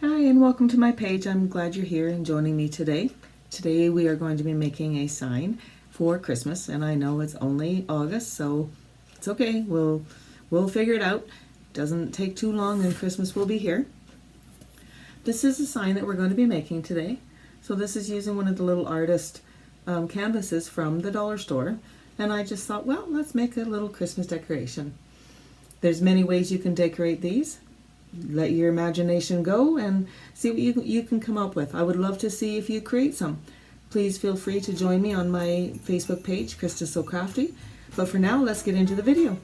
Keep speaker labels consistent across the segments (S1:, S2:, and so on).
S1: Hi and welcome to my page. I'm glad you're here and joining me today. Today we are going to be making a sign for Christmas, and I know it's only August, so it's okay. We'll figure it out. Doesn't take too long and Christmas will be here. This is a sign that we're going to be making today. So this is using one of the little artist canvases from the dollar store, and I just thought, well, let's make a little Christmas decoration. There's many ways you can decorate these. Let your imagination go and see what you can come up with. I would love to see if you create some. Please feel free to join me on my Facebook page, Krista So Crafty. But for now, let's get into the video.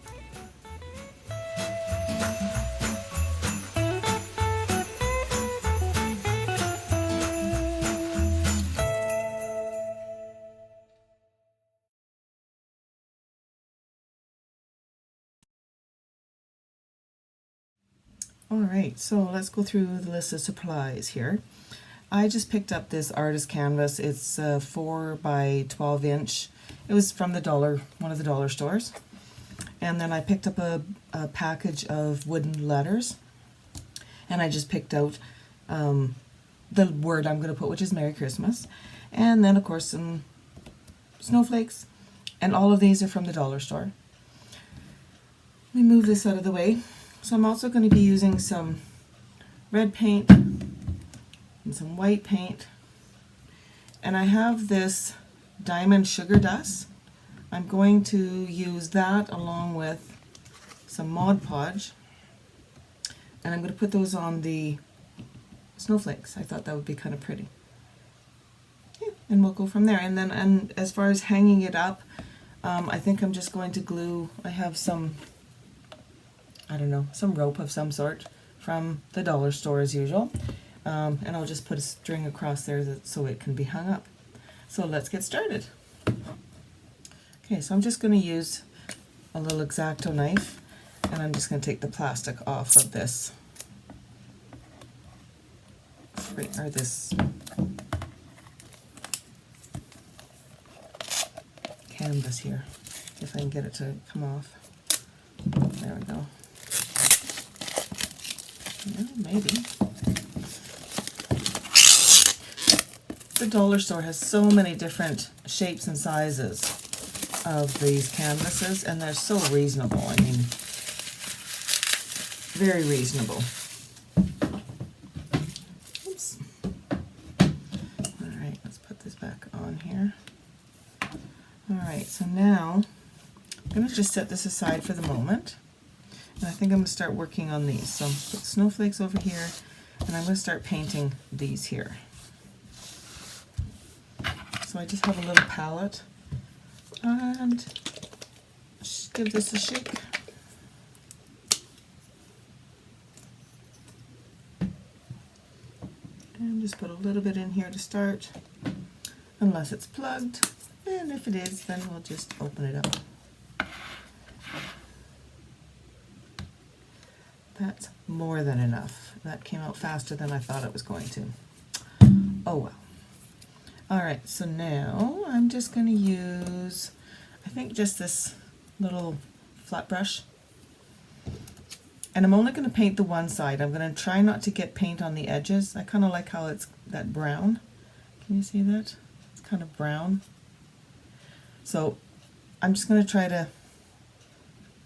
S1: Alright, so let's go through the list of supplies here. I just picked up this artist canvas. It's 4 by 12 inch. It was from one of the dollar stores. And then I picked up a package of wooden letters. And I just picked out the word I'm going to put, which is Merry Christmas. And then, of course, some snowflakes. And all of these are from the dollar store. Let me move this out of the way. So I'm also going to be using some red paint and some white paint. And I have this diamond sugar dust. I'm going to use that along with some Mod Podge. And I'm going to put those on the snowflakes. I thought that would be kind of pretty. Yeah, and we'll go from there. And then as far as hanging it up, I think I'm just going to glue, I have some, I don't know, some rope of some sort from the dollar store as usual. And I'll just put a string across there so it can be hung up. So let's get started. Okay, so I'm just going to use a little X-Acto knife, and I'm just going to take the plastic off of this, or this canvas here, if I can get it to come off. There we go. Yeah, maybe. The dollar store has so many different shapes and sizes of these canvases, and they're so reasonable. I mean, very reasonable. Oops. Alright, let's put this back on here. Alright, so now I'm going to just set this aside for the moment. And I think I'm going to start working on these. So put snowflakes over here, and I'm going to start painting these here. So I just have a little palette, and just give this a shake. And just put a little bit in here to start, unless it's plugged. And if it is, then we'll just open it up. That's more than enough. That came out faster than I thought it was going to. Oh well. Alright, so now I'm just going to use, I think, just this little flat brush. And I'm only going to paint the one side. I'm going to try not to get paint on the edges. I kind of like how it's that brown. Can you see that? It's kind of brown. So I'm just going to try to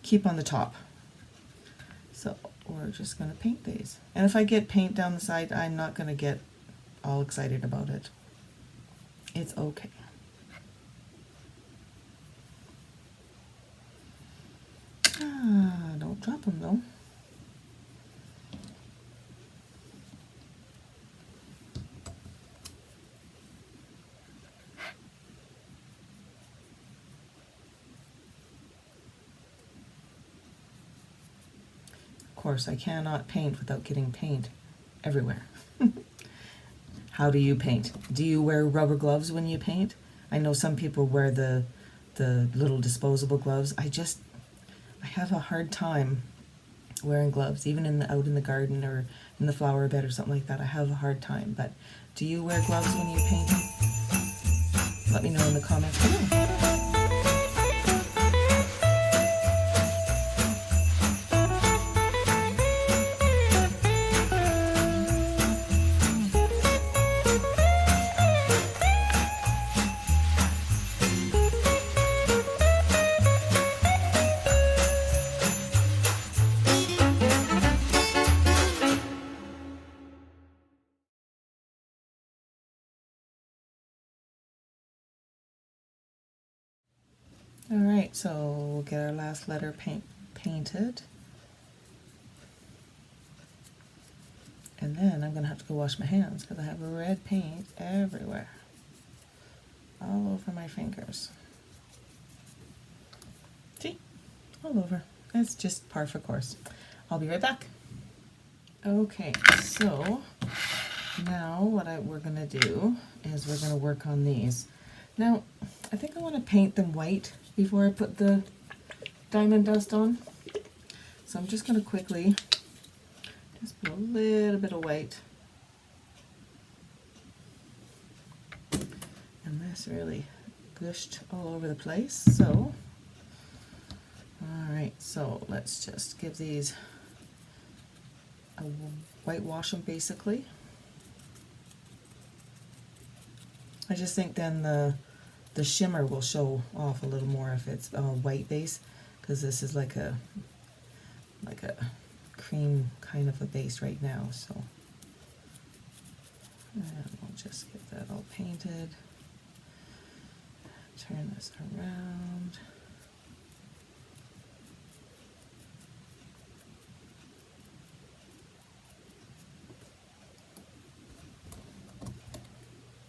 S1: keep on the top. So we're just going to paint these. And if I get paint down the side, I'm not going to get all excited about it. It's okay. Don't drop them though. Of course, I cannot paint without getting paint everywhere. How do you paint? Do you wear rubber gloves when you paint? I know some people wear the little disposable gloves. I have a hard time wearing gloves, even out in the garden or in the flower bed or something like that. I have a hard time. But do you wear gloves when you're painting? Let me know in the comments below. Alright, so we'll get our last letter painted. And then I'm going to have to go wash my hands because I have red paint everywhere. All over my fingers. See? All over. It's just par for course. I'll be right back. Okay, so now what we're going to do is we're going to work on these. Now, I think I want to paint them white before I put the diamond dust on. So I'm just going to quickly just put a little bit of white. And this really gushed all over the place. So, alright, so let's just give these a whitewash them basically. I just think then the shimmer will show off a little more if it's a white base, because this is like a cream kind of a base right now. So, and we'll just get that all painted. Turn this around.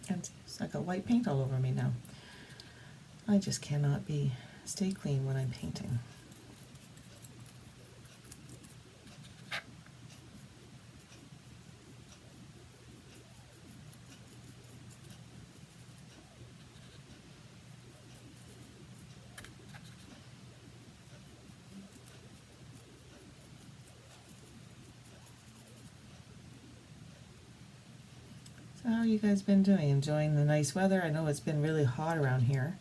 S1: And I got white paint all over me now. I just cannot stay clean when I'm painting. So how you guys been doing? Enjoying the nice weather? I know it's been really hot around here.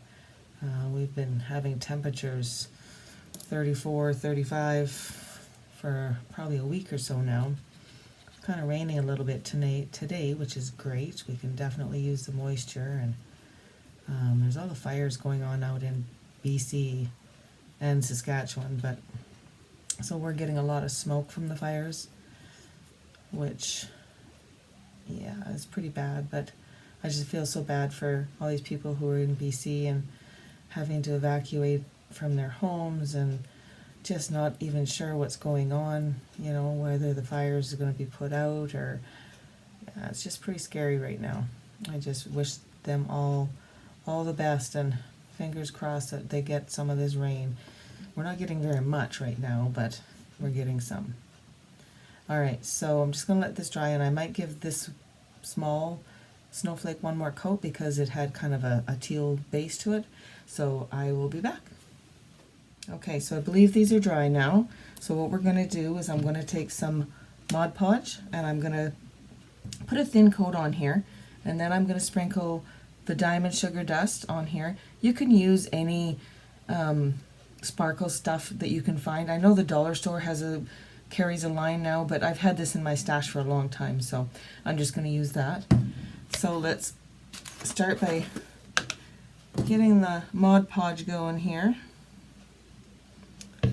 S1: We've been having temperatures 34, 35 for probably a week or so now. It's kind of raining a little bit today, which is great. We can definitely use the moisture, and there's all the fires going on out in BC and Saskatchewan, but so we're getting a lot of smoke from the fires, which, yeah, it's pretty bad. But I just feel so bad for all these people who are in BC and having to evacuate from their homes and just not even sure what's going on, you know, whether the fires are going to be put out or, yeah, it's just pretty scary right now. I just wish them all the best, and fingers crossed that they get some of this rain. We're not getting very much right now, but we're getting some. Alright, so I'm just going to let this dry, and I might give this small snowflake one more coat because it had kind of a teal base to it. So I will be back. Okay, so I believe these are dry now. So what we're going to do is I'm going to take some Mod Podge and I'm going to put a thin coat on here, and then I'm going to sprinkle the diamond sugar dust on here. You can use any sparkle stuff that you can find. I know the dollar store carries a line now, but I've had this in my stash for a long time, so I'm just going to use that. So let's start by getting the Mod Podge going here.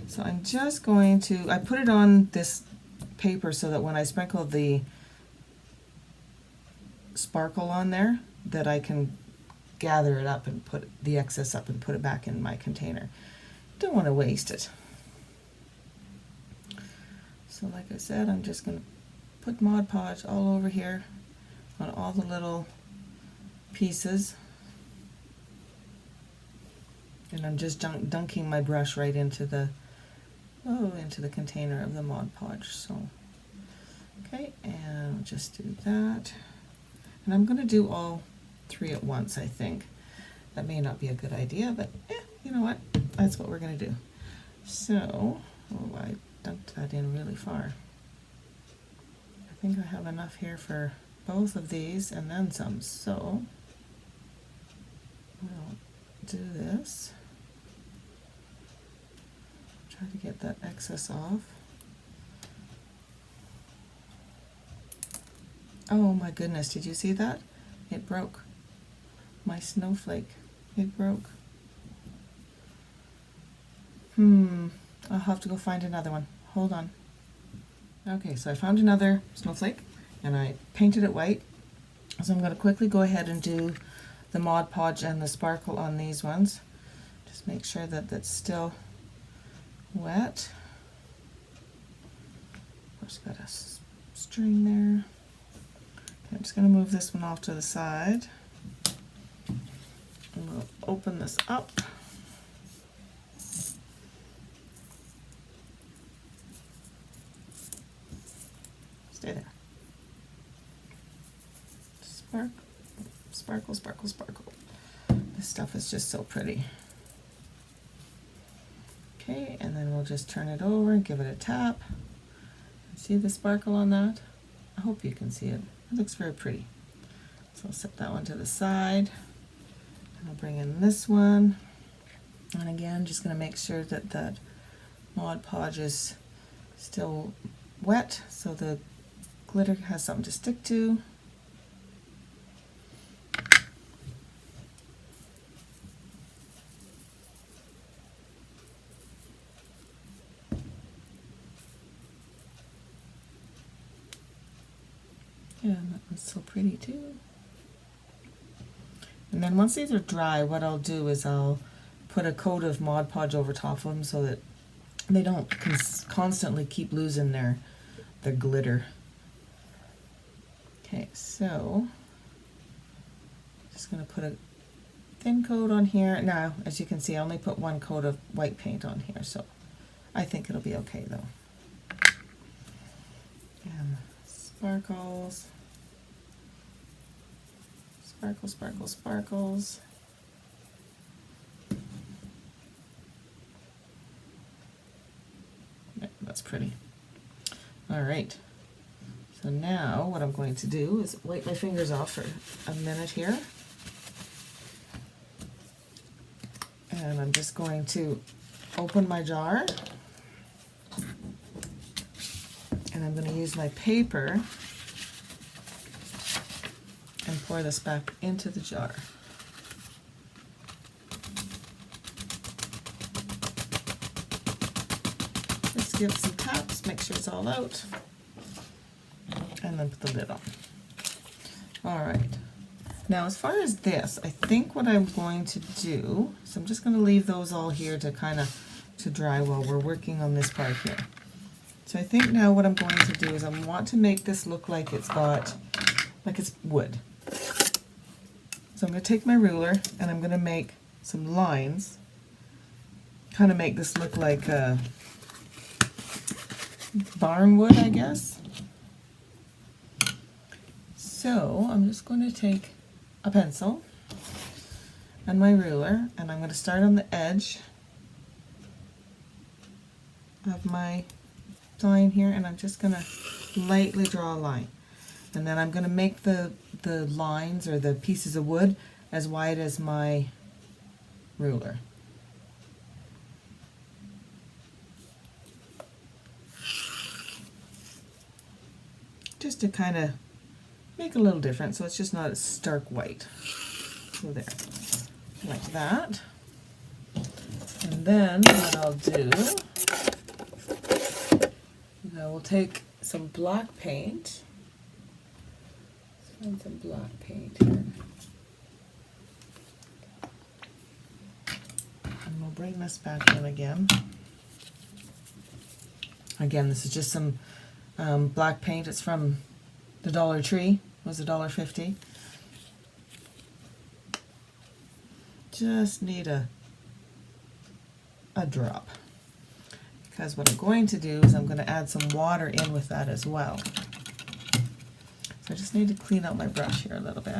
S1: So I'm just going to, I put it on this paper so that when I sprinkle the sparkle on there, that I can gather it up and put the excess up and put it back in my container. Don't want to waste it. So like I said, I'm just going to put Mod Podge all over here on all the little pieces. And I'm just dunking my brush right into the container of the Mod Podge. So, okay, and I'll just do that. And I'm going to do all three at once, I think. That may not be a good idea, but you know what? That's what we're going to do. So, oh, I dunked that in really far. I think I have enough here for both of these and then some. So, I'll do this. Try to get that excess off. Oh my goodness, did you see that? It broke. My snowflake. It broke. I'll have to go find another one. Hold on. Okay, so I found another snowflake and I painted it white. So I'm going to quickly go ahead and do the Mod Podge and the sparkle on these ones. Just make sure that that's still wet. Of course, got a string there. Okay, I'm just going to move this one off to the side. And we'll open this up. Stay there. Sparkle, sparkle, sparkle, sparkle. This stuff is just so pretty. Okay, and then we'll just turn it over and give it a tap. See the sparkle on that? I hope you can see it. It looks very pretty. So I'll set that one to the side. And I'll bring in this one. And again, just going to make sure that that Mod Podge is still wet so the glitter has something to stick to. Yeah, that was so pretty too. And then once these are dry, what I'll do is I'll put a coat of Mod Podge over top of them so that they don't constantly keep losing their glitter. Okay, so just going to put a thin coat on here. Now, as you can see, I only put one coat of white paint on here, so I think it'll be okay though. And sparkles. Sparkle, sparkle, sparkles. Yeah, that's pretty. All right. So now what I'm going to do is wipe my fingers off for a minute here. And I'm just going to open my jar. And I'm going to use my paper and pour this back into the jar. Just give some taps, make sure it's all out, and then put the lid on. All right. Now as far as this, I think what I'm going to do, so I'm just going to leave those all here to kind of to dry while we're working on this part here. So I think now what I'm going to do is I want to make this look like it's got, like it's wood. So I'm going to take my ruler and I'm going to make some lines, kind of make this look like barn wood, I guess. So I'm just going to take a pencil and my ruler and I'm going to start on the edge of my line here and I'm just going to lightly draw a line. And then I'm going to make the lines or the pieces of wood as wide as my ruler. Just to kind of make a little difference so it's just not as stark white. So there, like that. And then what I'll do is I will take some black paint. And some black paint here. And we'll bring this back in again. Again, this is just some black paint. It's from the Dollar Tree. It was $1.50. Just need a drop. Because what I'm going to do is I'm going to add some water in with that as well. I just need to clean out my brush here a little bit.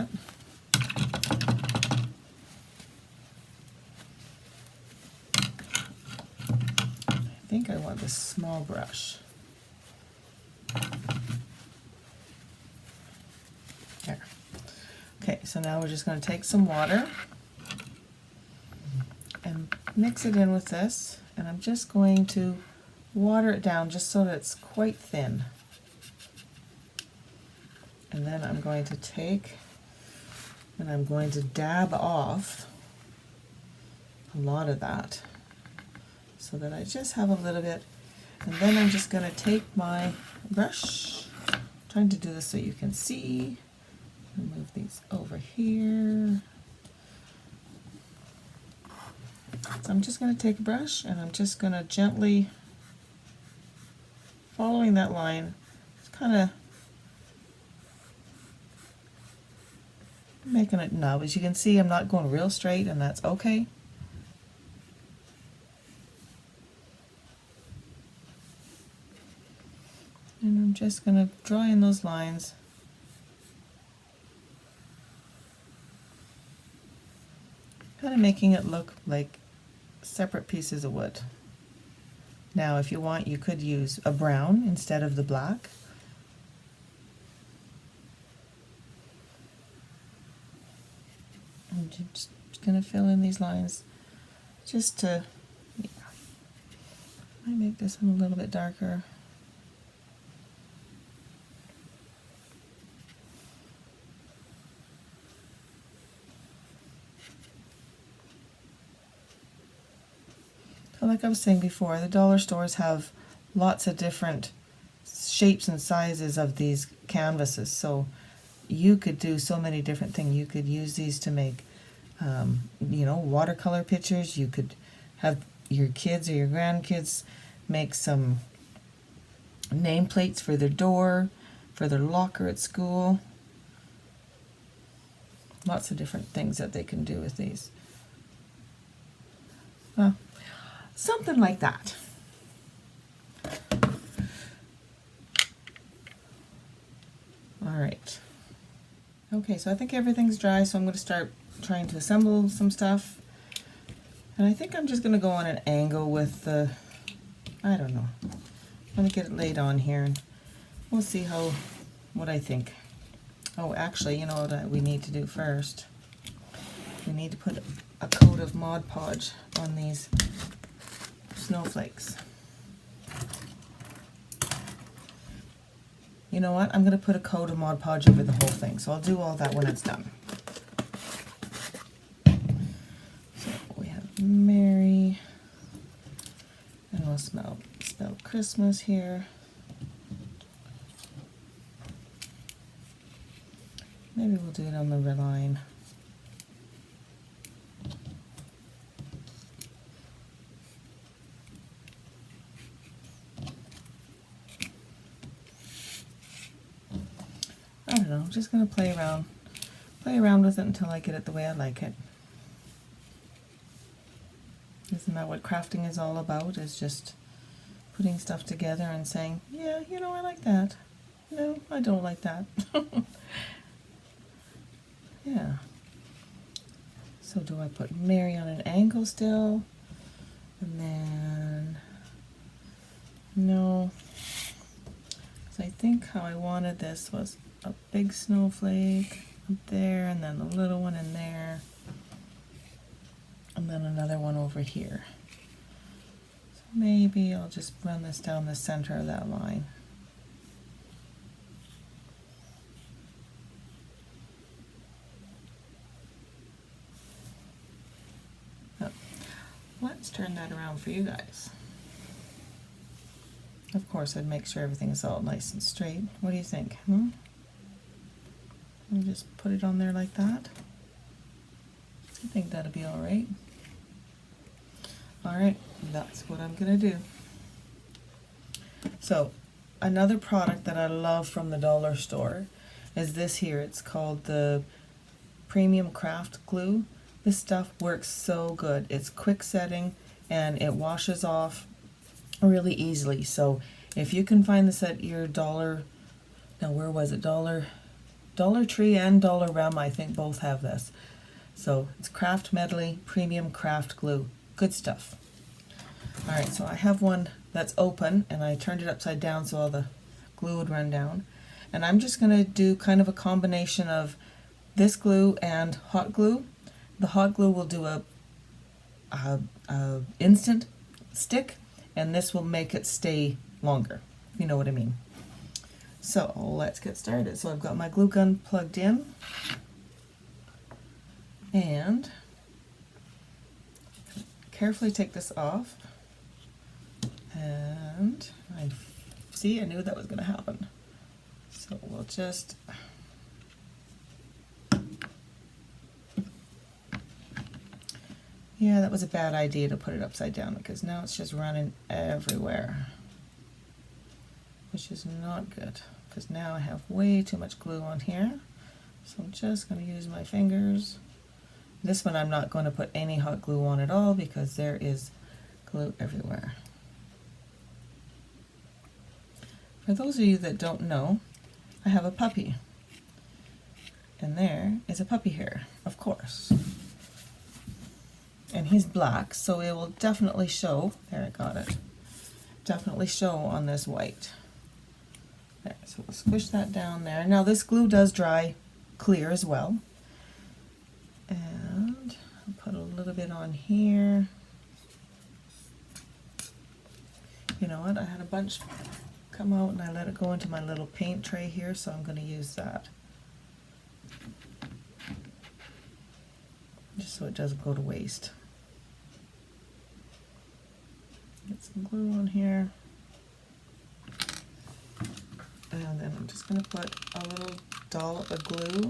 S1: I think I want this small brush. There. Okay, so now we're just going to take some water and mix it in with this, and I'm just going to water it down just so that it's quite thin. And then I'm going to take and I'm going to dab off a lot of that so that I just have a little bit. And then I'm just going to take my brush, I'm trying to do this so you can see, and move these over here. So I'm just going to take a brush and I'm just going to gently, following that line, just kind of making it nub. As you can see, I'm not going real straight, and that's okay. And I'm just going to draw in those lines. Kind of making it look like separate pieces of wood. Now, if you want, you could use a brown instead of the black. I'm just going to fill in these lines just to, yeah. I make this one a little bit darker. So like I was saying before, the dollar stores have lots of different shapes and sizes of these canvases, so you could do so many different things. You could use these to make you know, watercolor pictures. You could have your kids or your grandkids make some nameplates for their door, for their locker at school. Lots of different things that they can do with these. Well, something like that. All right. Okay, so I think everything's dry, so I'm going to start trying to assemble some stuff. And I think I'm just going to go on an angle with the, I don't know. I'm going to get it laid on here and we'll see what I think. Oh, actually, you know what we need to do first? We need to put a coat of Mod Podge on these snowflakes. You know what? I'm going to put a coat of Mod Podge over the whole thing, so I'll do all that when it's done. So we have Merry, and we'll spell Christmas here. Maybe we'll do it on the red line. I don't know, I'm just going to play around with it until I get it the way I like it. Isn't that what crafting is all about, is just putting stuff together and saying, yeah, you know, I like that. No, I don't like that. Yeah. So do I put Mary on an angle still? And then, no. So I think how I wanted this was a big snowflake up there, and then a little one in there, and then another one over here. So maybe I'll just run this down the center of that line. Oh, let's turn that around for you guys. Of course, I'd make sure everything's all nice and straight. What do you think? And just put it on there like that. I think that'll be all right. All right, that's what I'm gonna do. So, another product that I love from the dollar store is this here. It's called the Premium Craft Glue. This stuff works so good. It's quick setting and it washes off really easily. So if you can find this at your Dollar Tree and Dollarama, I think both have this. So it's Craft Medley Premium Craft Glue. Good stuff. Alright, so I have one that's open and I turned it upside down so all the glue would run down. And I'm just going to do kind of a combination of this glue and hot glue. The hot glue will do a instant stick, and this will make it stay longer, if you know what I mean. So let's get started. So I've got my glue gun plugged in, and carefully take this off, and I knew that was going to happen. So we'll just Yeah, that was a bad idea to put it upside down because now it's just running everywhere, which is not good because now I have way too much glue on here. So I'm just going to use my fingers. This one I'm not going to put any hot glue on at all because there is glue everywhere. For those of you that don't know, I have a puppy. And there is a puppy hair, of course. And he's black, so it will definitely show. There, I got it. Definitely show on this white. There, so we'll squish that down there. Now this glue does dry clear as well. And I'll put a little bit on here. You know what, I had a bunch come out and I let it go into my little paint tray here, so I'm going to use that. Just so it doesn't go to waste. Get some glue on here. And then I'm just going to put a little dollop of glue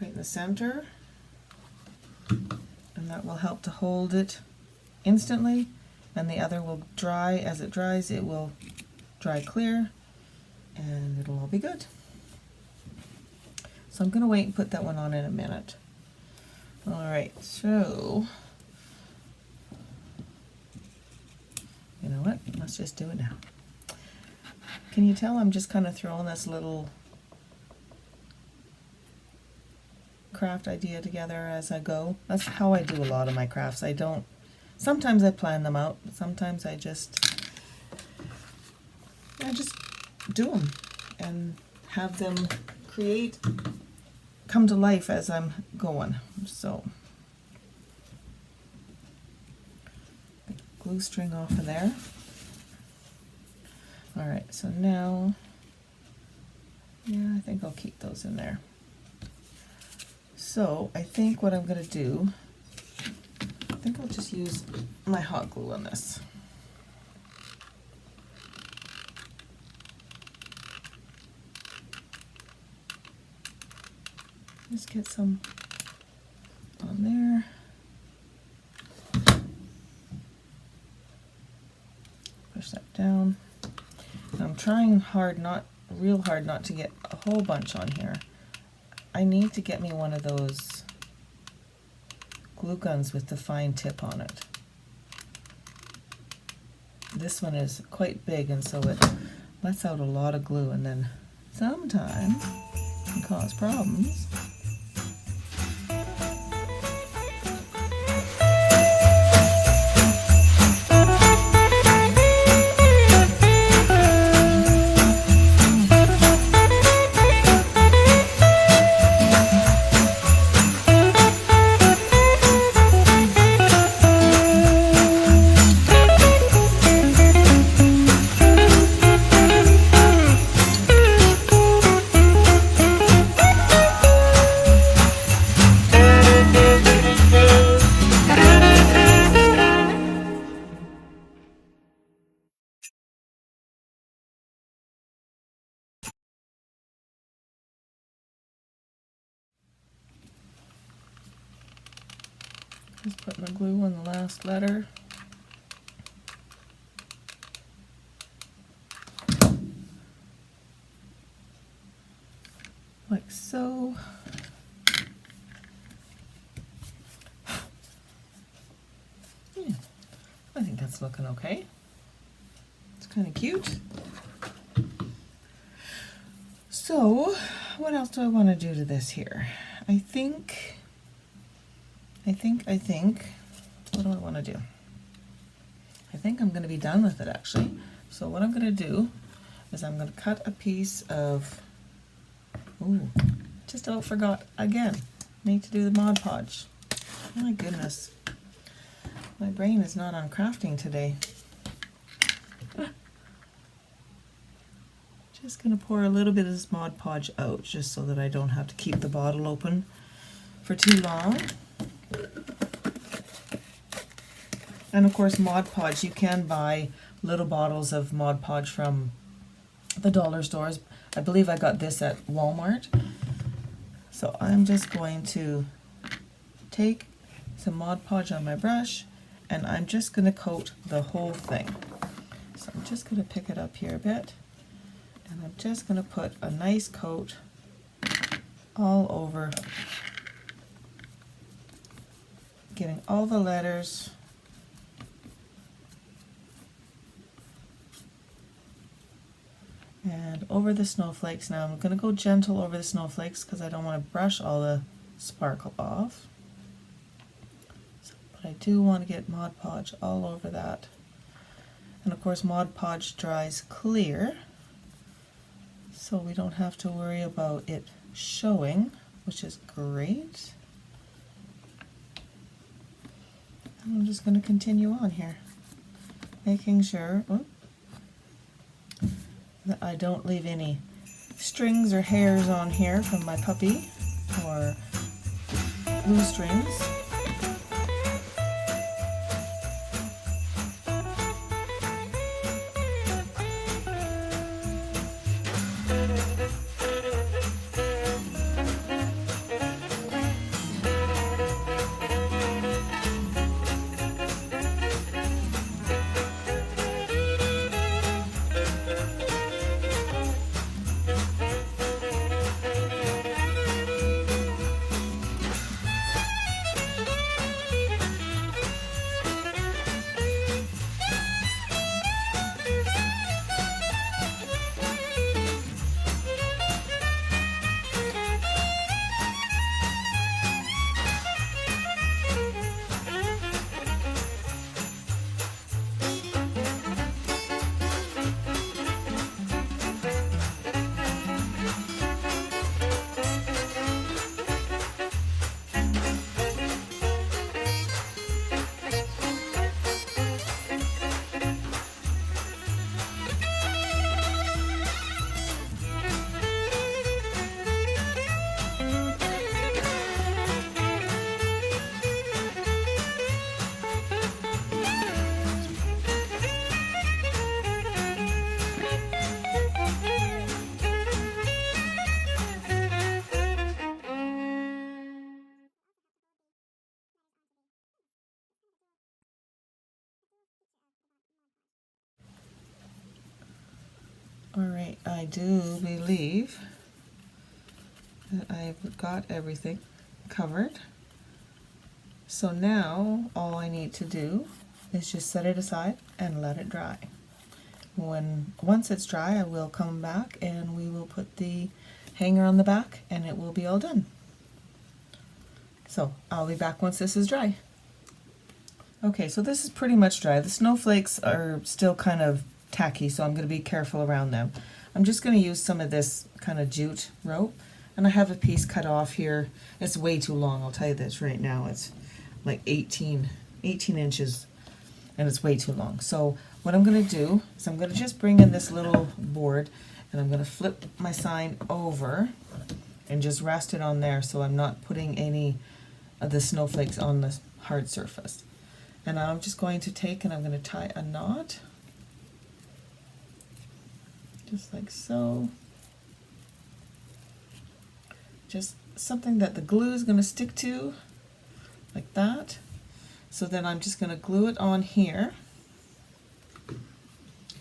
S1: right in the center. And that will help to hold it instantly. And the other will dry. As it dries, it will dry clear. And it'll all be good. So I'm going to wait and put that one on in a minute. Alright, so you know what? Let's just do it now. Can you tell I'm just kind of throwing this little craft idea together as I go? That's how I do a lot of my crafts. I don't, sometimes I plan them out, but sometimes I just do them and have them come to life as I'm going. So glue string off of there. Alright, so now, yeah, I think I'll keep those in there. So I think what I'm going to do, I think I'll just use my hot glue on this. Just get some on there. Push that down. And I'm trying real hard not to get a whole bunch on here. I need to get me one of those glue guns with the fine tip on it. This one is quite big and so it lets out a lot of glue and then sometimes can cause problems. Just put my glue on the last letter. Like so. Yeah, I think that's looking okay. It's kind of cute. So, what else do I want to do to this here? I think, what do I want to do? I think I'm going to be done with it actually. So what I'm going to do is I'm going to cut a piece of, ooh, just about forgot again. Need to do the Mod Podge. My goodness. My brain is not on crafting today. Just going to pour a little bit of this Mod Podge out just so that I don't have to keep the bottle open for too long. And of course Mod Podge, you can buy little bottles of Mod Podge from the dollar stores. I believe I got this at Walmart. So I'm just going to take some Mod Podge on my brush, and I'm just going to coat the whole thing. So I'm just going to pick it up here a bit, and I'm just going to put a nice coat all over, getting all the letters and over the snowflakes. Now I'm going to go gentle over the snowflakes because I don't want to brush all the sparkle off. But I do want to get Mod Podge all over that. And of course Mod Podge dries clear, so we don't have to worry about it showing, which is great. And I'm just going to continue on here, making sure that I don't leave any strings or hairs on here from my puppy or glue strings. Alright, I do believe that I've got everything covered. So now all I need to do is just set it aside and let it dry. Once it's dry, I will come back and we will put the hanger on the back and it will be all done. So I'll be back once this is dry. Okay, so this is pretty much dry. The snowflakes are still kind of tacky, so I'm going to be careful around them. I'm just going to use some of this kind of jute rope, and I have a piece cut off here. It's way too long, I'll tell you this right now. It's like 18 inches, and it's way too long. So what I'm going to do is I'm going to just bring in this little board, and I'm going to flip my sign over and just rest it on there so I'm not putting any of the snowflakes on the hard surface. And I'm just going to take and I'm going to tie a knot, just like so. Just something that the glue is going to stick to, like that. So then I'm just going to glue it on here.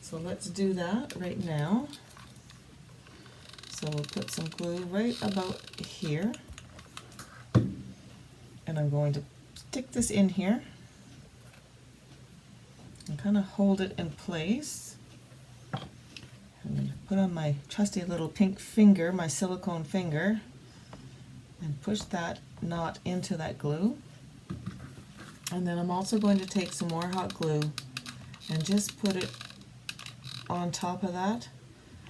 S1: So let's do that right now. So we'll put some glue right about here. And I'm going to stick this in here and kind of hold it in place. I'm going to put on my trusty little pink finger, my silicone finger, and push that knot into that glue. And then I'm also going to take some more hot glue and just put it on top of that.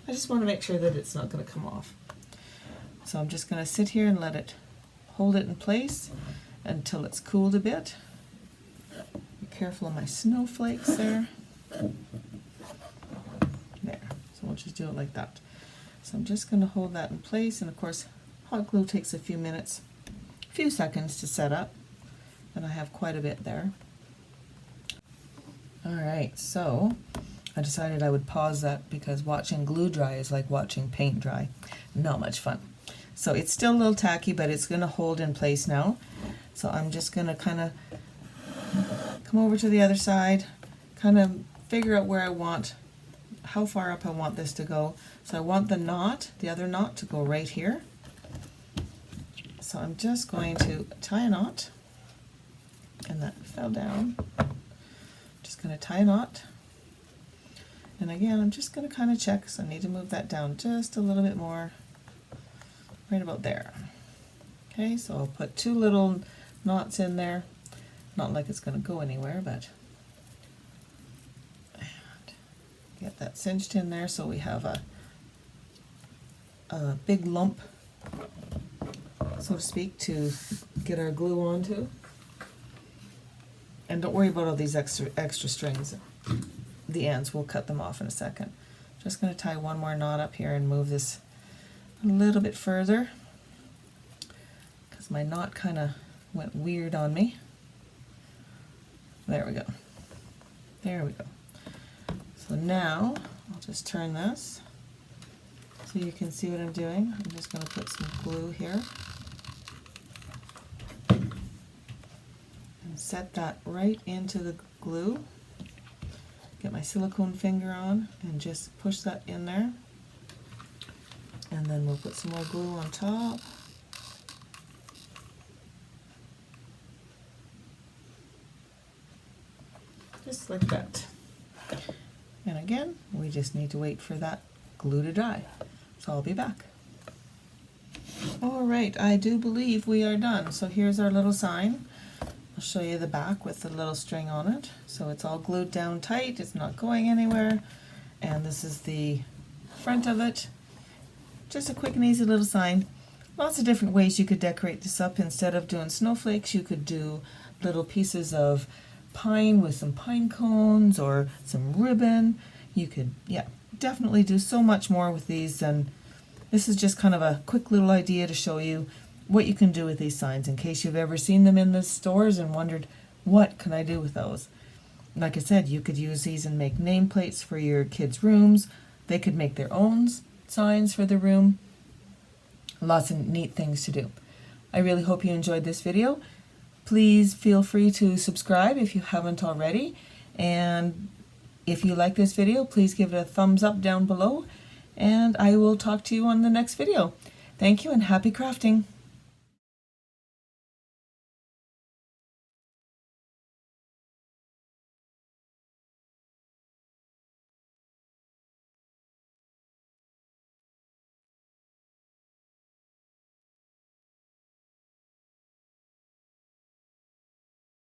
S1: I just want to make sure that it's not going to come off. So I'm just going to sit here and let it hold it in place until it's cooled a bit. Be careful of my snowflakes there. There. So we'll just do it like that. So I'm just going to hold that in place, and of course hot glue takes a few minutes, a few seconds to set up, and I have quite a bit there. Alright, so I decided I would pause that because watching glue dry is like watching paint dry. Not much fun. So it's still a little tacky, but it's going to hold in place now. So I'm just going to kind of come over to the other side, kind of figure out where I want, how far up I want this to go. So I want the knot, the other knot, to go right here. So I'm just going to tie a knot, and that fell down. Just going to tie a knot. And again, I'm just going to kind of check, so I need to move that down just a little bit more, right about there. Okay, so I'll put 2 little knots in there. Not like it's going to go anywhere, but get that cinched in there so we have a big lump, so to speak, to get our glue onto. And don't worry about all these extra strings. The ends, we'll cut them off in a second. Just going to tie one more knot up here and move this a little bit further, because my knot kind of went weird on me. There we go. There we go. So now I'll just turn this so you can see what I'm doing. I'm just going to put some glue here and set that right into the glue. Get my silicone finger on and just push that in there. And then we'll put some more glue on top. Just like that. And again, we just need to wait for that glue to dry. So I'll be back. Alright, I do believe we are done. So here's our little sign. I'll show you the back with the little string on it. So it's all glued down tight, it's not going anywhere. And this is the front of it. Just a quick and easy little sign. Lots of different ways you could decorate this up. Instead of doing snowflakes, you could do little pieces of pine with some pine cones or some ribbon. You could, yeah, definitely do so much more with these, and this is just kind of a quick little idea to show you what you can do with these signs in case you've ever seen them in the stores and wondered, what can I do with those? Like I said, you could use these and make nameplates for your kids' rooms. They could make their own signs for the room. Lots of neat things to do. I really hope you enjoyed this video. Please feel free to subscribe if you haven't already, and if you like this video, please give it a thumbs up down below, and I will talk to you on the next video. Thank you and happy crafting!